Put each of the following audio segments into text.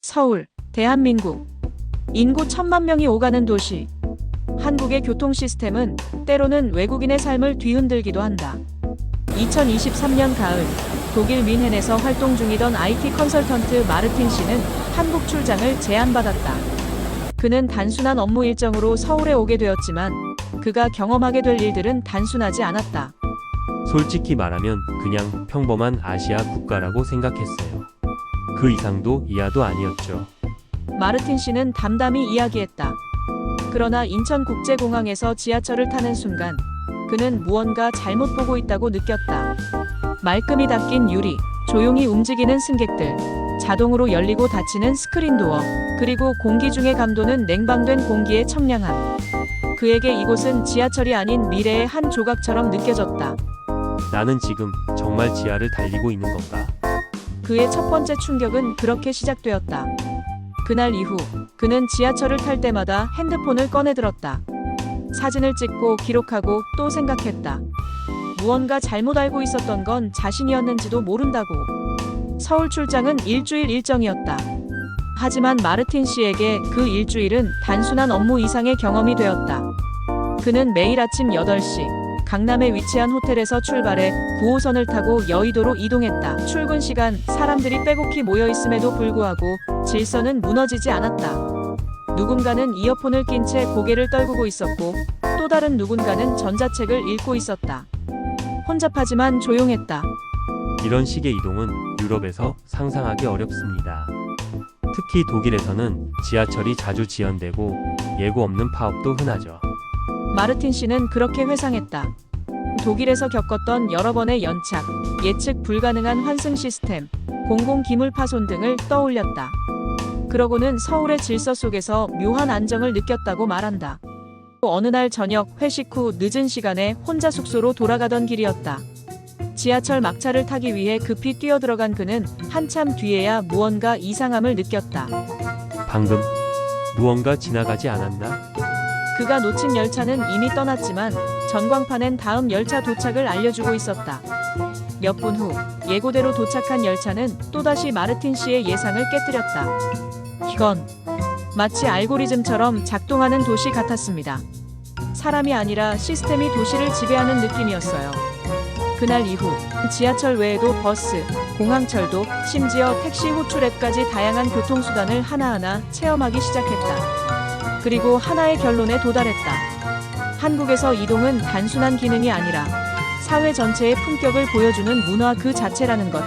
서울, 대한민국. 인구 1,000만 명이 오가는 도시. 한국의 교통 시스템은 때로는 외국인의 삶을 뒤흔들기도 한다. 2023년 가을, 독일 뮌헨에서 활동 중이던 IT 컨설턴트 마르틴 씨는 한국 출장을 제안받았다. 그는 단순한 업무 일정으로 서울에 오게 되었지만 그가 경험하게 될 일들은 단순하지 않았다. 솔직히 말하면 그냥 평범한 아시아 국가라고 생각했어요. 그 이상도 이하도 아니었죠. 마르틴 씨는 담담히 이야기했다. 그러나 인천국제공항에서 지하철을 타는 순간 그는 무언가 잘못 보고 있다고 느꼈다. 말끔히 닦인 유리, 조용히 움직이는 승객들, 자동으로 열리고 닫히는 스크린 도어, 그리고 공기 중에 감도는 냉방된 공기의 청량함. 그에게 이곳은 지하철이 아닌 미래의 한 조각처럼 느껴졌다. 나는 지금 정말 지하를 달리고 있는 건가? 그의 첫 번째 충격은 그렇게 시작되었다. 그날 이후 그는 지하철을 탈 때마다 핸드폰을 꺼내들었다. 사진을 찍고 기록하고 또 생각했다. 무언가 잘못 알고 있었던 건 자신이었는지도 모른다고. 서울 출장은 일주일 일정이었다. 하지만 마르틴 씨에게 그 일주일은 단순한 업무 이상의 경험이 되었다. 그는 매일 아침 8시 강남에 위치한 호텔에서 출발해 9호선을 타고 여의도로 이동했다. 출근 시간 사람들이 빼곡히 모여 있음에도 불구하고 질서는 무너지지 않았다. 누군가는 이어폰을 낀 채 고개를 떨구고 있었고 또 다른 누군가는 전자책을 읽고 있었다. 혼잡하지만 조용했다. 이런 식의 이동은 유럽에서 상상하기 어렵습니다. 특히 독일에서는 지하철이 자주 지연되고 예고 없는 파업도 흔하죠. 마르틴 씨는 그렇게 회상했다. 독일에서 겪었던 여러 번의 연착, 예측 불가능한 환승 시스템, 공공기물 파손 등을 떠올렸다. 그러고는 서울의 질서 속에서 묘한 안정을 느꼈다고 말한다. 어느 날 저녁 회식 후 늦은 시간에 혼자 숙소로 돌아가던 길이었다. 지하철 막차를 타기 위해 급히 뛰어들어간 그는 한참 뒤에야 무언가 이상함을 느꼈다. 방금 무언가 지나가지 않았나? 그가 놓친 열차는 이미 떠났지만 전광판엔 다음 열차 도착을 알려주고 있었다. 몇 분 후 예고대로 도착한 열차는 또다시 마르틴 씨의 예상을 깨뜨렸다. 이건 마치 알고리즘처럼 작동하는 도시 같았습니다. 사람이 아니라 시스템이 도시를 지배하는 느낌이었어요. 그날 이후 지하철 외에도 버스, 공항철도, 심지어 택시 호출 앱까지 다양한 교통수단을 하나하나 체험하기 시작했다. 그리고 하나의 결론에 도달했다. 한국에서 이동은 단순한 기능이 아니라 사회 전체의 품격을 보여주는 문화 그 자체라는 것.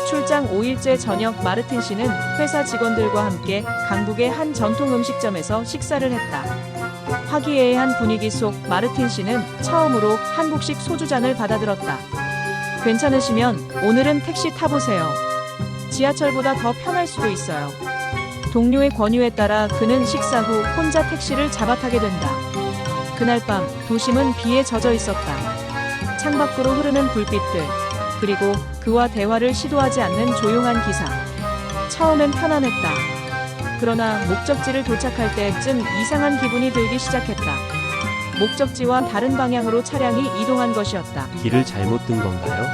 출장 5일째 저녁 마르틴 씨는 회사 직원들과 함께 강북의 한 전통 음식점에서 식사를 했다. 화기애애한 분위기 속 마르틴 씨는 처음으로 한국식 소주잔을 받아들었다. 괜찮으시면 오늘은 택시 타보세요. 지하철보다 더 편할 수도 있어요. 동료의 권유에 따라 그는 식사 후 혼자 택시를 잡아타게 된다. 그날 밤 도심은 비에 젖어 있었다. 창밖으로 흐르는 불빛들, 그리고 그와 대화를 시도하지 않는 조용한 기사. 처음엔 편안했다. 그러나 목적지를 도착할 때쯤 이상한 기분이 들기 시작했다. 목적지와 다른 방향으로 차량이 이동한 것이었다. 길을 잘못 든 건가요?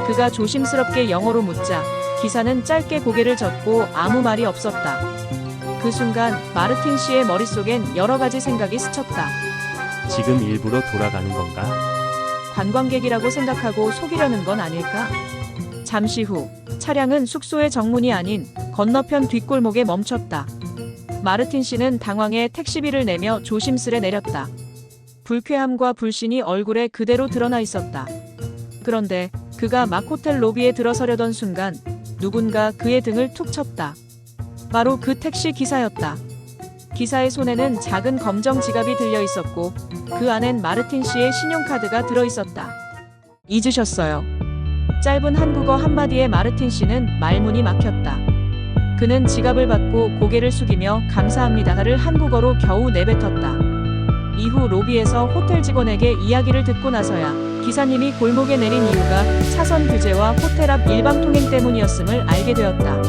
그가 조심스럽게 영어로 묻자 기사는 짧게 고개를 젓고 아무 말이 없었다. 그 순간 마르틴 씨의 머릿속엔 여러 가지 생각이 스쳤다. 지금 일부러 돌아가는 건가? 관광객이라고 생각하고 속이려는 건 아닐까? 잠시 후 차량은 숙소의 정문이 아닌 건너편 뒷골목에 멈췄다. 마르틴 씨는 당황해 택시비를 내며 조심스레 내렸다. 불쾌함과 불신이 얼굴에 그대로 드러나 있었다. 그런데 그가 막 호텔 로비에 들어서려던 순간 누군가 그의 등을 툭 쳤다. 바로 그 택시 기사였다. 기사의 손에는 작은 검정 지갑이 들려 있었고 그 안엔 마르틴 씨의 신용카드가 들어 있었다. 잊으셨어요. 짧은 한국어 한마디에 마르틴 씨는 말문이 막혔다. 그는 지갑을 받고 고개를 숙이며 감사합니다를 한국어로 겨우 내뱉었다. 이후 로비에서 호텔 직원에게 이야기를 듣고 나서야 기사님이 골목에 내린 이유가 차선 규제와 호텔 앞 일방 통행 때문이었음을 알게 되었다.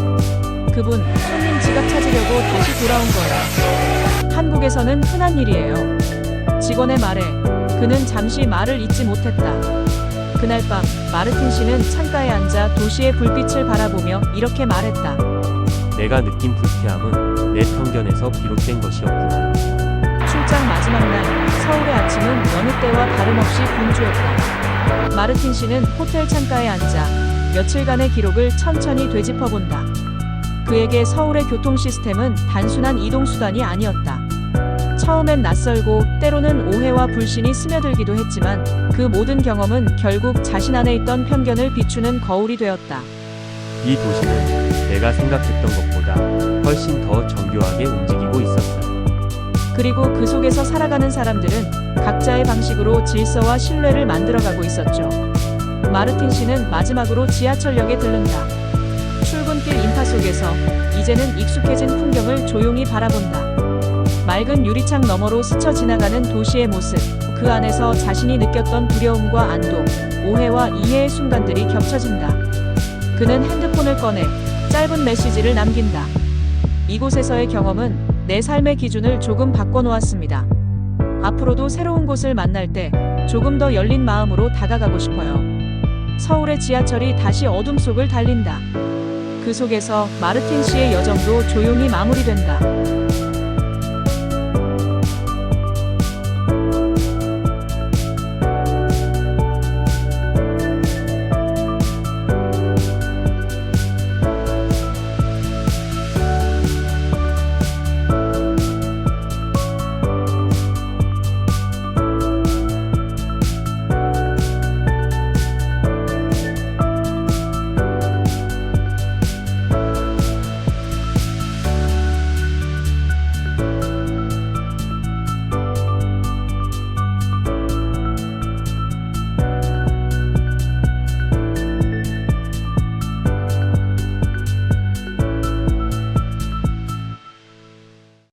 그분 손님 지갑 찾으려고 다시 돌아온 거예요. 한국에서는 흔한 일이에요. 직원의 말에 그는 잠시 말을 잇지 못했다. 그날 밤 마르틴 씨는 창가에 앉아 도시의 불빛을 바라보며 이렇게 말했다. 내가 느낀 불쾌함은 내 편견에서 비롯된 것이었구나. 출장 마지막 날, 서울의 아침은 여느 때와 다름없이 분주했다. 마르틴 씨는 호텔 창가에 앉아 며칠간의 기록을 천천히 되짚어본다. 그에게 서울의 교통 시스템은 단순한 이동수단이 아니었다. 처음엔 낯설고 때로는 오해와 불신이 스며들기도 했지만 그 모든 경험은 결국 자신 안에 있던 편견을 비추는 거울이 되었다. 이 도시는 내가 생각했던 것보다 훨씬 더 정교하게 움직이고 있었어요. 그리고 그 속에서 살아가는 사람들은 각자의 방식으로 질서와 신뢰를 만들어가고 있었죠. 마르틴 씨는 마지막으로 지하철역에 들른다. 출근길 인파 속에서 이제는 익숙해진 풍경을 조용히 바라본다. 맑은 유리창 너머로 스쳐 지나가는 도시의 모습, 그 안에서 자신이 느꼈던 두려움과 안도, 오해와 이해의 순간들이 겹쳐진다. 그는 핸드폰을 꺼내 짧은 메시지를 남긴다. 이곳에서의 경험은 내 삶의 기준을 조금 바꿔놓았습니다. 앞으로도 새로운 곳을 만날 때 조금 더 열린 마음으로 다가가고 싶어요. 서울의 지하철이 다시 어둠 속을 달린다. 그 속에서 마르틴 씨의 여정도 조용히 마무리된다.